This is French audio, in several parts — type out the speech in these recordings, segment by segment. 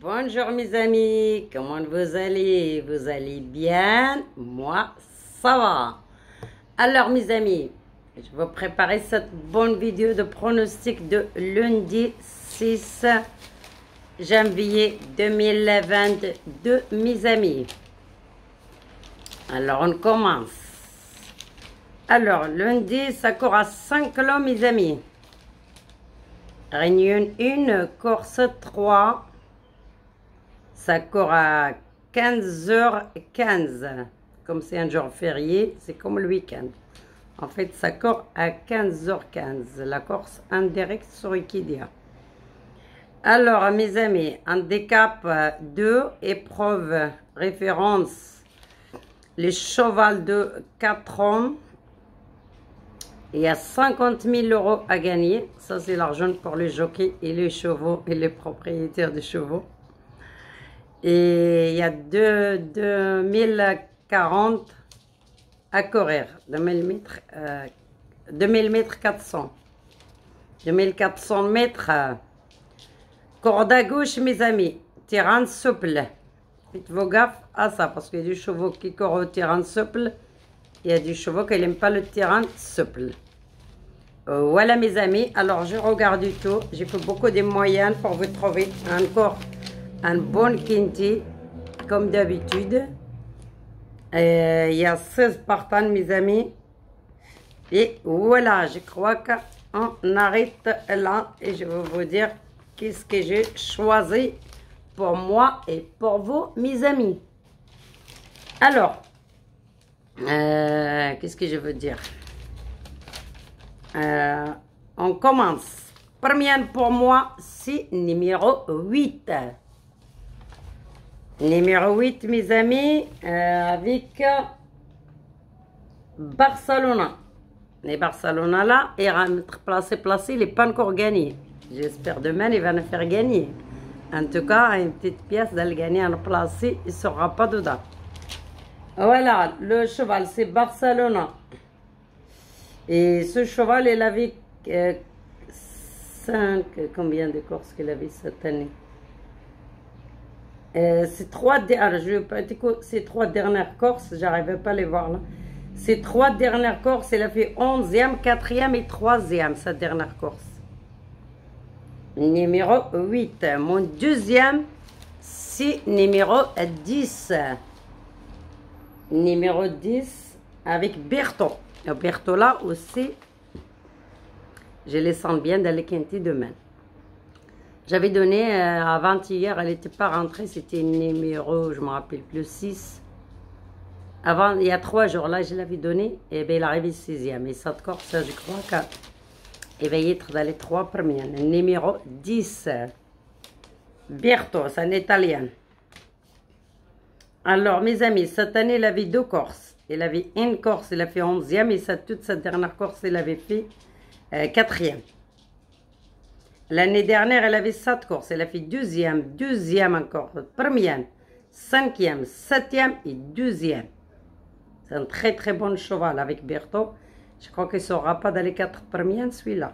Bonjour mes amis, comment vous allez? Vous allez bien? Moi, ça va. Alors mes amis, je vais vous préparer cette bonne vidéo de pronostic de lundi 6 janvier 2022 mes amis. Alors on commence. Alors lundi, ça court à 5 lots mes amis. Réunion 1, course 3. Ça court à 15h15. Comme c'est un jour férié, c'est comme le week-end. En fait, ça court à 15h15. La course en direct sur Wikidea. Alors, mes amis, handicap 2, épreuve référence. Les cheval de 4 ans. Il y a 50 000 € à gagner. Ça, c'est l'argent pour les jockeys et les chevaux et les propriétaires de chevaux. Et il y a 2040 à courir. 2000 mètres 400. 2400 mètres. Corde à gauche, mes amis. Terrain souple. Faites vos gaffes à ça, parce qu'il y a des chevaux qui courent au terrain souple. Il y a des chevaux qui n'aiment pas le terrain souple. Voilà mes amis, alors je regarde tout. J'ai fait beaucoup de moyens pour vous trouver encore un bon quintet, comme d'habitude. Il y a 16 partants mes amis. Et voilà, je crois qu'on arrête là. Et je vais vous dire qu'est-ce que j'ai choisi pour moi et pour vous mes amis. Alors, qu'est-ce que je veux dire? On commence. Première pour moi, c'est numéro 8. Numéro 8, mes amis, avec Barcelona. Les Barcelona là, il va être placé, il n'est pas encore gagné. J'espère demain, il va nous faire gagner. En tout cas, une petite pièce d'aller gagner en placé, il ne sera pas dedans. Voilà, le cheval, c'est Barcelona. Et ce cheval, il avait combien de courses qu'il avait cette année? Ces trois dernières courses, j'arrivais pas à les voir là. Ces trois dernières courses, il a fait 11e, 4e et 3e, sa dernière course. Numéro 8. Mon deuxième, c'est numéro 10. Numéro 10 avec Berthaud. Berthaud là aussi, je les sens bien dans les quintés demain. J'avais donné avant-hier, elle n'était pas rentrée, c'était numéro, je ne me rappelle plus, 6. Avant, il y a 3 jours, là, je l'avais donné, et bien il arrive 6e. Et cette course, je crois qu'il va y être dans les 3 premières. Numéro 10. Berthaud, c'est un italien. Alors, mes amis, cette année, il avait 2 courses. Il avait une course, il a fait 11e, et toute sa dernière course, il avait fait 4e. L'année dernière, elle avait 7 courses. Elle a fait 2e, 2e encore, 1e, 5e, 7e et 2e. C'est un très très bon cheval avec Berthaud. Je crois qu'il ne sera pas dans les 4 premiers, celui-là.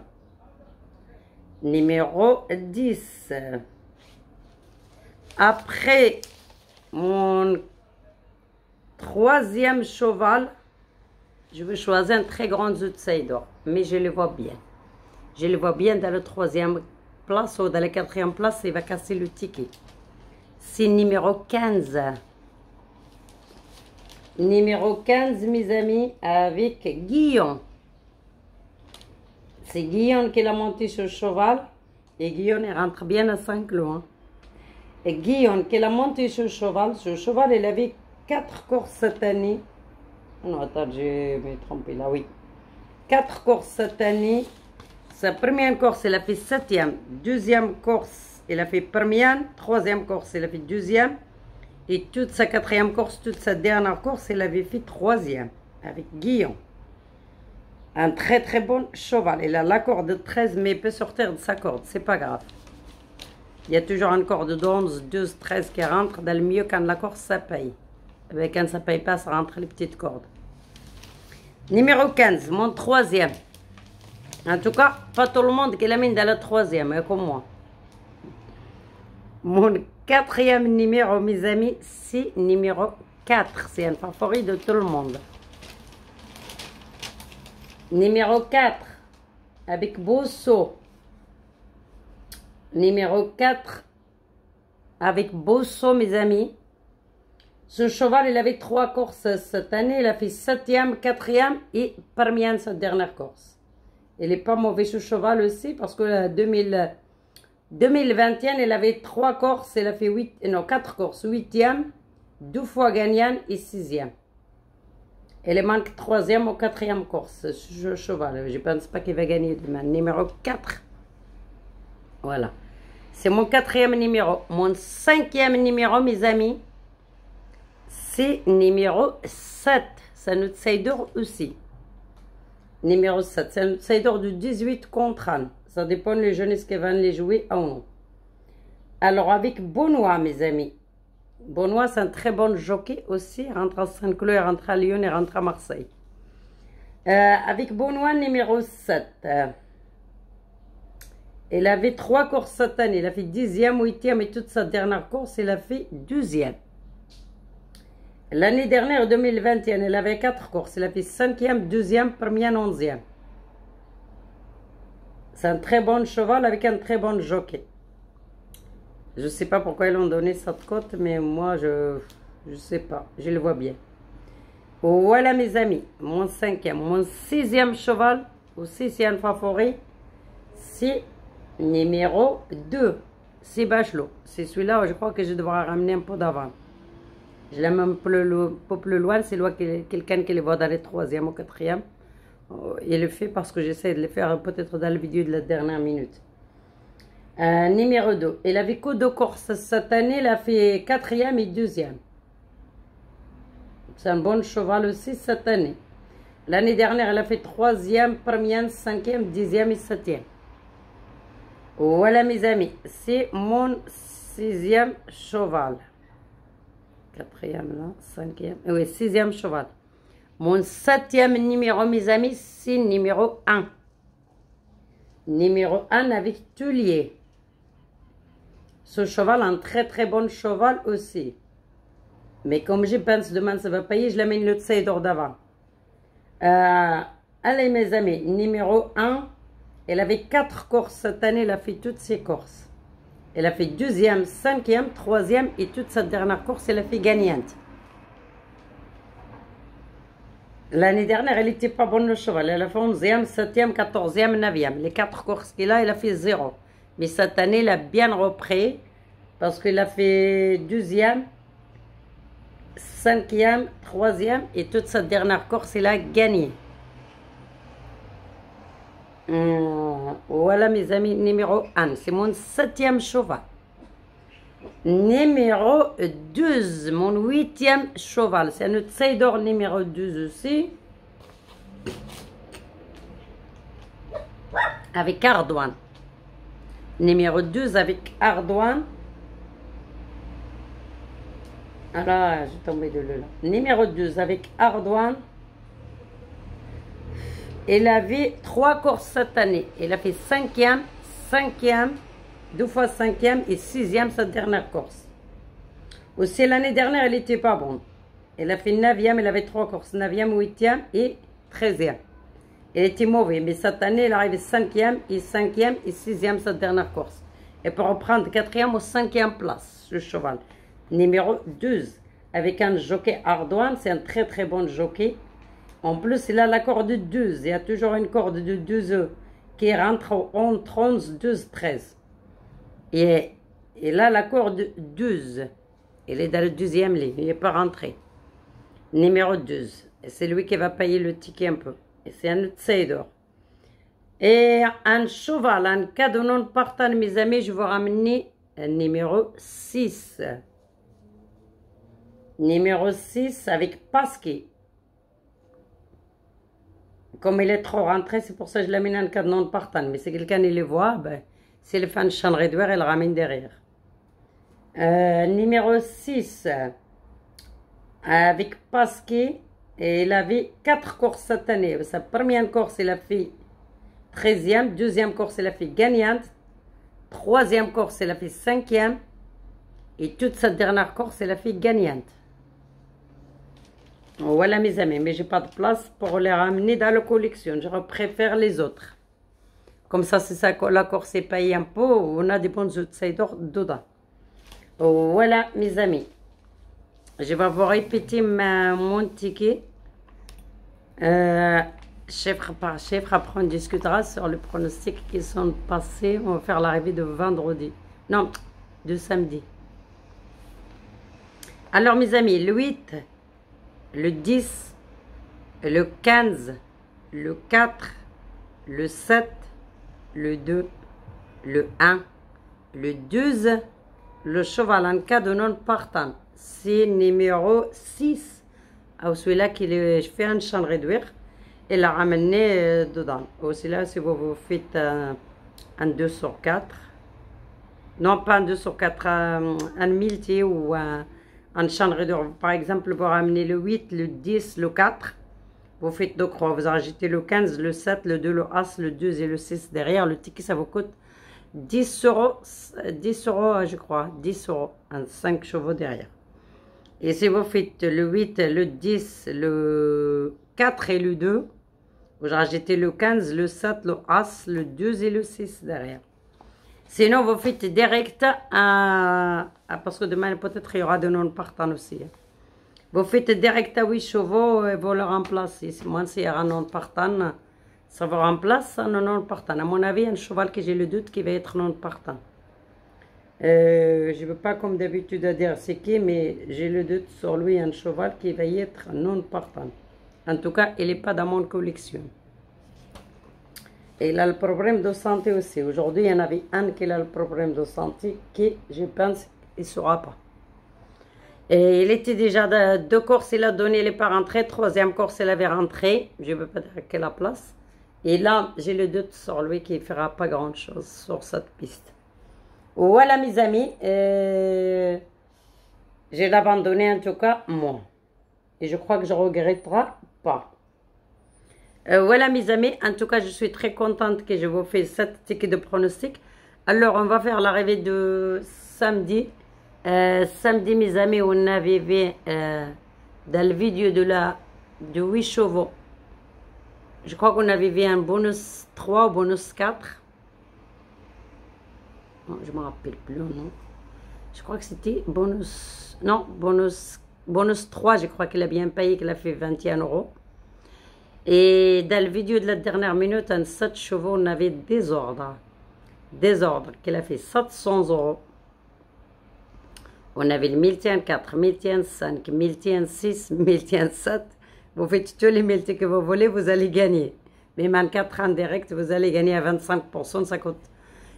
Numéro 10. Après, mon 3e cheval, je vais choisir un très grand outsider, mais je le vois bien. Je le vois bien dans la 3e place ou dans la 4e place, il va casser le ticket. C'est numéro 15. Numéro 15, mes amis, avec Guillaume. C'est Guillaume qui l'a monté sur le cheval. Et Guillaume, il rentre bien à 5 lots. Hein. Et Guillaume qui l'a monté sur le cheval. Sur le cheval, il avait 4 courses cette année. Non, attends, je me trompé là, oui. 4 courses cette année. Sa première course, il a fait 7e. Deuxième course, il a fait 1e. Troisième course, il a fait 2e. Et toute sa 4e course, toute sa dernière course, il avait fait 3e. Avec Guillaume. Un très très bon cheval. Il a la corde de 13, mais il peut sortir de sa corde. C'est pas grave. Il y a toujours une corde de 11, 12, 13 qui rentre. Dans le mieux, quand la course, ça paye. Mais quand ça paye pas, ça rentre les petites cordes. Numéro 15, mon 3e. En tout cas, pas tout le monde qui l'amène dans la 3e, comme moi. Mon quatrième numéro, mes amis, c'est numéro 4. C'est un favori de tout le monde. Numéro 4, avec Bosso. Numéro 4, avec Bosso, mes amis. Ce cheval, il avait 3 courses cette année. Il a fait 7e, 4e et première cette dernière course. Il n'est pas mauvais ce cheval aussi parce que 2021, il avait 3 courses. Il a fait 4 courses. 8e, 2 fois gagnant et 6e. Il manque 3e ou 4e course. Ce cheval, je ne pense pas qu'il va gagner demain. Numéro 4. Voilà. C'est mon 4e numéro. Mon 5e numéro, mes amis, c'est numéro 7. C'est un outsider aussi. Numéro 7. C'est un outsider de 18 contre 1. Ça dépend des jeunes qui vont les jouer ou non. Alors, avec Benoît, mes amis. Benoît, c'est un très bon jockey aussi. Il rentre à Saint-Cloud, il rentre à Lyon, il rentre à Marseille. Avec Benoît, numéro 7. Il avait 3 courses cette année. Il a fait 10e, 8e et toute sa dernière course, il a fait 12e. L'année dernière, 2021, il avait 4 courses. Il a fait 5e, 2e, 1e, 11e. C'est un très bon cheval avec un très bon jockey. Je ne sais pas pourquoi ils ont donné cette cote, mais moi, je ne sais pas. Je le vois bien. Voilà, mes amis. Mon 5e. Mon 6e cheval, aussi c'est un favori, c'est numéro 2. C'est Bachelot. C'est celui-là, je crois que je devrais ramener un peu d'avant. Je l'aime un peu plus loin. C'est quelqu'un qui le voit dans les 3e ou 4e. Il le fait parce que j'essaie de le faire peut-être dans la vidéo de la dernière minute. Numéro 2. Il avait que 2 courses cette année. Il a fait 4e et 2e. C'est un bon cheval aussi cette année. L'année dernière, il a fait 3e, 1e, 5e, 10e et 7e. Voilà, mes amis. C'est mon 6e cheval. 4e là, 5e. Oui, 6e cheval. Mon 7e numéro, mes amis, c'est numéro 1. Numéro 1 avec Tullier. Ce cheval, un très très bon cheval aussi. Mais comme je pense demain ça va payer, je l'amène le Tsaïdor d'avant. Allez, mes amis, numéro 1. Elle avait 4 courses cette année, elle a fait toutes ses courses. Elle a fait 2e, 5e, 3e et toute cette dernière course, elle a fait gagnante. L'année dernière, elle n'était pas bonne le cheval. Elle a fait 11e, 7e, 14e, 9e. Les 4 courses qu'il a, elle a fait 0. Mais cette année, elle a bien repris parce qu'il a fait 12e, 5e, 3e et toute cette dernière course, il a gagné. Voilà, mes amis, numéro 1. C'est mon 7e cheval. Numéro 12, mon 8e cheval. C'est un outsider numéro 12 aussi. Avec Ardouane. Numéro 12 avec Ardouane. Alors, j'ai tombé de là. Numéro 12 avec Ardouane. Il avait 3 courses cette année. Il a fait 5e, 5e, 2 fois 5e et 6e cette dernière course. Aussi l'année dernière, elle n'était pas bonne. Elle a fait 9e, elle avait 3 courses. 9e, 8e et 13e. Elle était mauvaise, mais cette année, elle arrive 5e et 5e et 6e cette dernière course. Et pour reprendre 4e ou 5e place, ce cheval. Numéro 12, avec un jockey Ardouane, c'est un très très bon jockey. En plus, il a la corde de 12. Il y a toujours une corde de 12 qui rentre entre 11, 12, 13. Et il a la corde 12. Il est dans le 12e ligne. Il n'est pas rentré. Numéro 12. Et c'est lui qui va payer le ticket un peu. Et c'est un outsider. Et un cheval, en cas de non partant, mes amis, je vais ramener un numéro 6. Numéro 6 avec Pasquier. Comme il est trop rentré, c'est pour ça que je l'amène en cas de non partant. Mais si quelqu'un le voit, ben, c'est le fan Chan Redouard, il le ramène derrière. Numéro 6 avec Pasquier. Et il avait 4 courses cette année. Sa première course, il a fait 13e. Deuxième course, il a fait gagnante. Troisième course, il a fait 5e. Et toute cette dernière course, c'est la fille gagnante. Voilà mes amis, mais j'ai pas de place pour les ramener dans la collection. Je préfère les autres. Comme ça, c'est ça, la course est payée un peu. On a des bons outsiders dedans. Voilà mes amis. Je vais vous répéter mon ticket. Chiffre par chiffre. Après, on discutera sur les pronostics qui sont passés. On va faire l'arrivée de vendredi. Non, de samedi. Alors mes amis, le 8, le 10, le 15, le 4, le 7, le 2, le 1, le 12, le cheval en cas de non partant. C'est numéro 6. Celui-là qui fait un champ réduire et la ramener dedans. Celui-là, si vous faites un 2 sur 4, non pas un 2 sur 4, un multi ou un champ réduire. Par exemple, vous ramenez le 8, le 10, le 4. Vous faites 2 croix, vous rajoutez le 15, le 7, le 2, le As, le 2 et le 6 derrière. Le ticket, ça vous coûte 10 euros, je crois, 10 euros, 5 chevaux derrière. Et si vous faites le 8, le 10, le 4 et le 2, vous rajoutez le 15, le 7, le As, le 2 et le 6 derrière. Sinon, vous faites direct, parce que demain, peut-être, il y aura de non-partants aussi. Vous faites direct à 8 chevaux et vous le remplacez. Moi, s'il y aura un non-partant, ça vous remplace un non-partant. À mon avis, un cheval que j'ai le doute qui va être non-partant. Je ne veux pas, comme d'habitude, dire c'est qui, mais j'ai le doute sur lui, un cheval qui va y être non-partant. En tout cas, il n'est pas dans mon collection. Et il a le problème de santé aussi. Aujourd'hui, il y en avait un qui a le problème de santé qui, je pense, il ne sera pas. Et il était déjà 2 courses, il a donné les pas rentrés. 3e course, il avait rentré. Je ne veux pas dire à quelle place. Et là, j'ai le doute sur lui qui ne fera pas grand-chose sur cette piste. Voilà mes amis. J'ai abandonné en tout cas, moi. Et je crois que je ne regretterai pas. Voilà mes amis, en tout cas je suis très contente que je vous fais 7 tickets de pronostic. Alors on va faire l'arrivée de samedi. Samedi mes amis, on avait vu dans la vidéo de 8 chevaux. Je crois qu'on avait vu un bonus 3 ou bonus 4. Non, je ne me rappelle plus, non. Je crois que c'était bonus... Non, bonus 3, je crois qu'il a bien payé, qu'il a fait 21 euros. Et dans la vidéo de la dernière minute, en 7 chevaux, on avait désordre. Désordre, qu'il a fait 700 euros. On avait le 1004, 1005, 1006, 1007. Vous faites tous les multis que vous voulez, vous allez gagner. Même en 4 en direct, vous allez gagner à 25%. Ça coûte,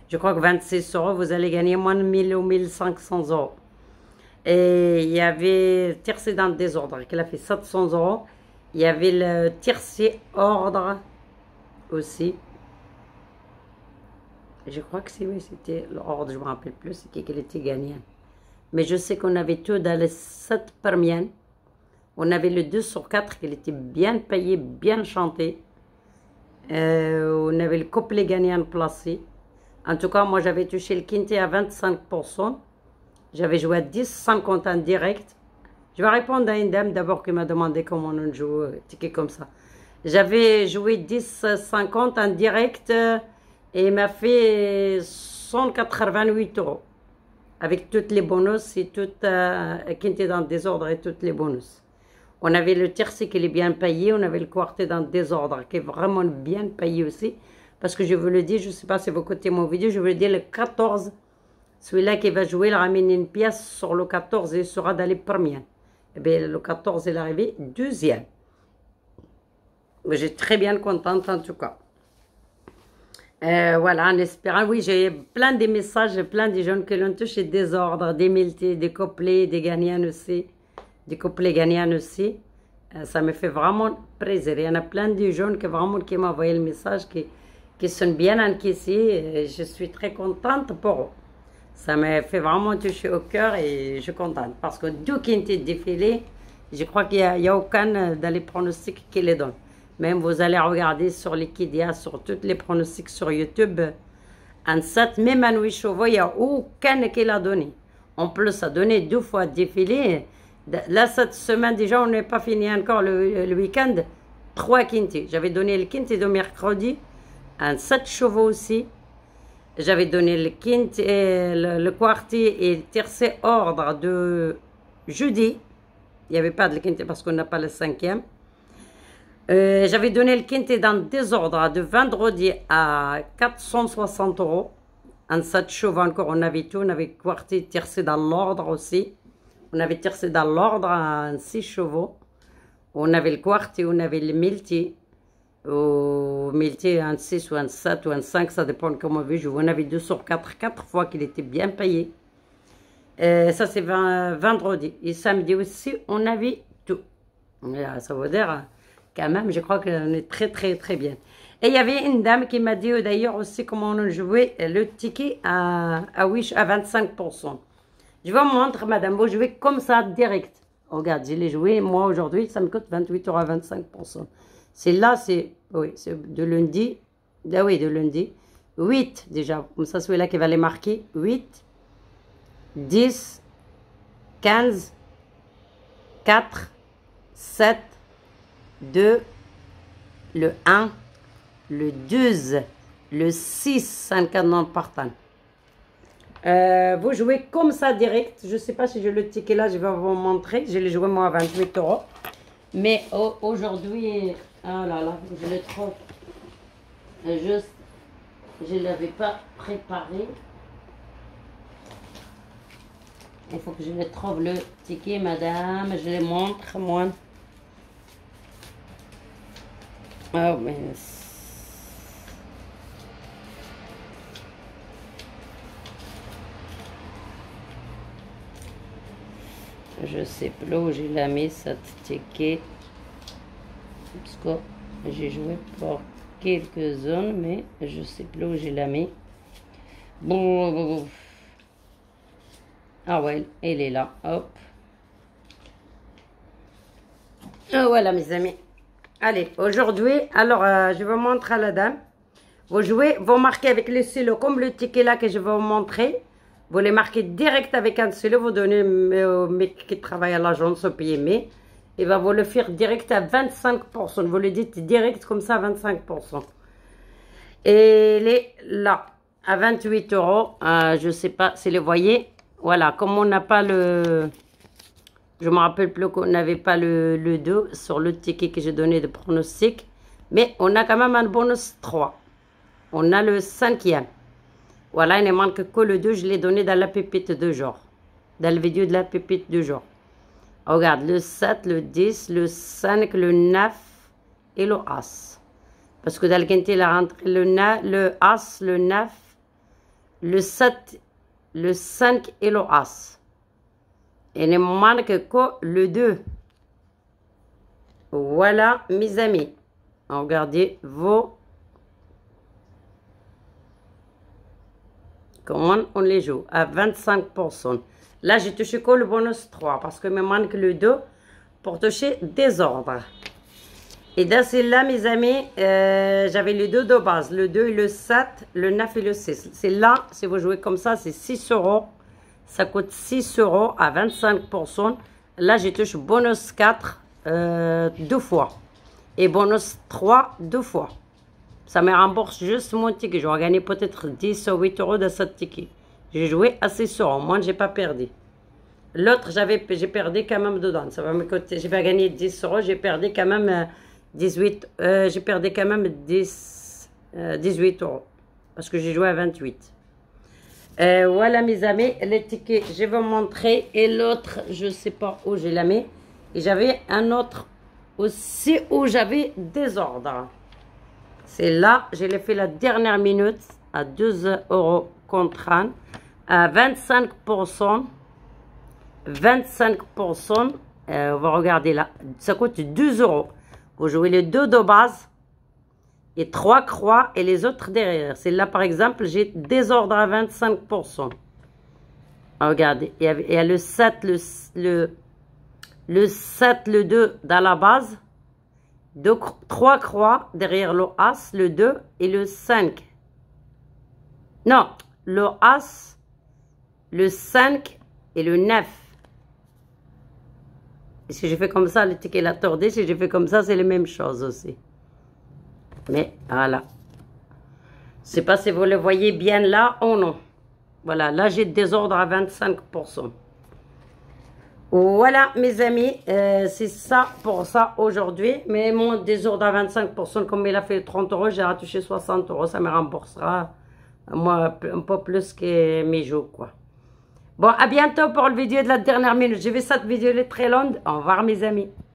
je crois que 26 euros, vous allez gagner moins de 1000 ou 1500 euros. Et il y avait tiercé dans le désordre, qu'il a fait 700 euros. Il y avait le tiercé ordre aussi. Je crois que c'était l'ordre, je ne me rappelle plus, c'est qui était gagnant. Mais je sais qu'on avait tout dans les 7 premières. On avait le 2 sur 4 qui était bien payé, bien chanté. On avait le couplet gagnant placé. En tout cas, moi j'avais touché le quintet à 25%. J'avais joué à 10, sans compte en direct. Je vais répondre à une dame d'abord qui m'a demandé comment on joue ticket comme ça. J'avais joué 10,50 en direct et il m'a fait 188 euros. Avec tous les bonus et tout qui était dans le désordre et tous les bonus. On avait le tiercé qui est bien payé, on avait le quartet dans le désordre qui est vraiment bien payé aussi. Parce que je vous le dis, je ne sais pas si vous écoutez mon vidéo, je vous le dis, le 14, celui-là qui va jouer, il ramène une pièce sur le 14 et il sera dans les premières. Eh bien, le 14 est arrivé 2e. Je suis très bien contente en tout cas. Voilà, en espérant, oui, j'ai plein de messages, plein de jeunes qui l'ont touché, des ordres, des multis, des couplets, des gagnants aussi, des couplets gagnants aussi. Ça me fait vraiment plaisir. Il y en a plein de jeunes qui m'ont envoyé le message, qui sont bien encaissés. Je suis très contente pour eux. Ça me fait vraiment toucher au cœur et je suis contente. Parce que d'où qui était défilé, je crois qu'il n'y a aucun dans les pronostics qui les donne. Même vous allez regarder sur Liquidia, sur tous les pronostics sur YouTube, en 7, même en 8 chevaux, il n'y a aucun qui l'a donné. En plus, ça donnait 2 fois défilé. Là, cette semaine, déjà, on n'est pas fini encore le week-end. 3 quintés. J'avais donné le quinté de mercredi, un 7 chevaux aussi. J'avais donné le quinté, le quartier et le tiercé ordre de jeudi. Il n'y avait pas de quinté parce qu'on n'a pas le 5e. J'avais donné le quinté dans des ordres de vendredi à 460 €. En 7 chevaux encore, on avait tout. On avait quartier tiercé dans l'ordre aussi. On avait tiercé dans l'ordre en 6 chevaux. On avait le quartier, on avait le multi. Au multi, un 6 ou un 7 ou un 5, ça dépend de comment on veut jouer. On avait 2 sur 4, 4 fois qu'il était bien payé. Ça, c'est vendredi. Et samedi aussi, on avait tout. Ça veut dire, quand même, je crois qu'on est très, très, très bien. Et il y avait une dame qui m'a dit d'ailleurs aussi comment on jouait le ticket à Wish à 25%. Je vous montre, madame, vous jouez comme ça, direct. Regarde, je l'ai joué, moi, aujourd'hui, ça me coûte 28 € à 25%. C'est là, c'est, oui, c'est de lundi. Ah oui, de lundi. 8, déjà, comme ça, celui-là qui va les marquer. 8, 10, 15, 4, 7, 2, le 1, le 12, le 6, 50 partant. Vous jouez comme ça direct. Je ne sais pas si j'ai le ticket là, je vais vous montrer. Je l'ai joué moi à 28 €. Mais aujourd'hui, oh là là, je le trouve juste, je ne l'avais pas préparé. Il faut que je le trouve le ticket, madame. Je le montre, moi. Oh, mais... Je sais plus où j'ai la mis cette ticket. Parce que j'ai joué pour quelques zones, mais je sais plus où j'ai la mis. Bon. Ah ouais, elle est là. Hop. Oh, voilà mes amis. Allez, aujourd'hui, alors je vais vous montrer à la dame. Vous jouez, vous marquez avec le stylo comme le ticket là que je vais vous montrer. Vous les marquez direct avec un stylo, vous donnez au mec qui travaille à l'agence au PME. Il va vous le faire direct à 25%. Vous le dites direct comme ça à 25%. Et il est là, à 28 €. Je ne sais pas si vous voyez. Voilà, comme on n'a pas le... Je ne me rappelle plus qu'on n'avait pas le 2 sur le ticket que j'ai donné de pronostic. Mais on a quand même un bonus 3. On a le 5e. Voilà, il ne manque que le 2. Je l'ai donné dans la pépite de jour. Dans la vidéo de la pépite de jour. Regarde, le 7, le 10, le 5, le 9 et le As. Parce que dans le quintet, il a rentré le As, le 9, le 7, le 5 et le As. Il ne manque que le 2. Voilà, mes amis. Regardez vos... Comment on les joue à 25%. Là, j'ai touché que le bonus 3 parce qu'il me manque le 2 pour toucher des ordres. Et dans celle-là, mes amis, j'avais les 2 de base, le 2 et le 7, le 9 et le 6. C'est là, si vous jouez comme ça, c'est 6 €. Ça coûte 6 € à 25%. Là, j'ai touché bonus 4 2 fois. Et bonus 3 2 fois. Ça me rembourse juste mon ticket. J'aurais gagné peut-être 10 ou 8 € de ce ticket. J'ai joué à 6 €. Moi, je n'ai pas perdu. L'autre, j'ai perdu quand même dedans. Ça va me coûter. Je vais gagner 10 €. J'ai perdu quand même 18. J'ai perdu quand même 18 €. Parce que j'ai joué à 28. Voilà, mes amis. Les tickets, je vais vous montrer. Et l'autre, je ne sais pas où je l'ai mis. Et j'avais un autre aussi où j'avais des ordres. C'est là, je l'ai fait la dernière minute à 2 € contre 1, à 25%. 25%, on va regarder là, ça coûte 12 €. Vous jouez les 2 de base et 3 croix et les autres derrière. C'est là par exemple, j'ai des ordres à 25%. Regardez, il y a le 7, le 7, le 2 dans la base. 3 croix derrière le As, le 2 et le 5. Non, le As, le 5 et le 9. Et si j'ai fait comme ça, le ticket l'a tordé. Si j'ai fait comme ça, c'est les mêmes choses aussi. Mais voilà. Je ne sais pas si vous le voyez bien là ou non. Voilà, là j'ai désordre à 25%. Voilà mes amis, c'est ça pour ça aujourd'hui. Mais mon désordre à 25%, comme il a fait 30 euros, j'ai retouché 60 euros. Ça me remboursera, moi, un peu plus que mes jours, quoi. Bon, à bientôt pour le vidéo de la dernière minute. J'ai vu cette vidéo, elle est très longue. Au revoir mes amis.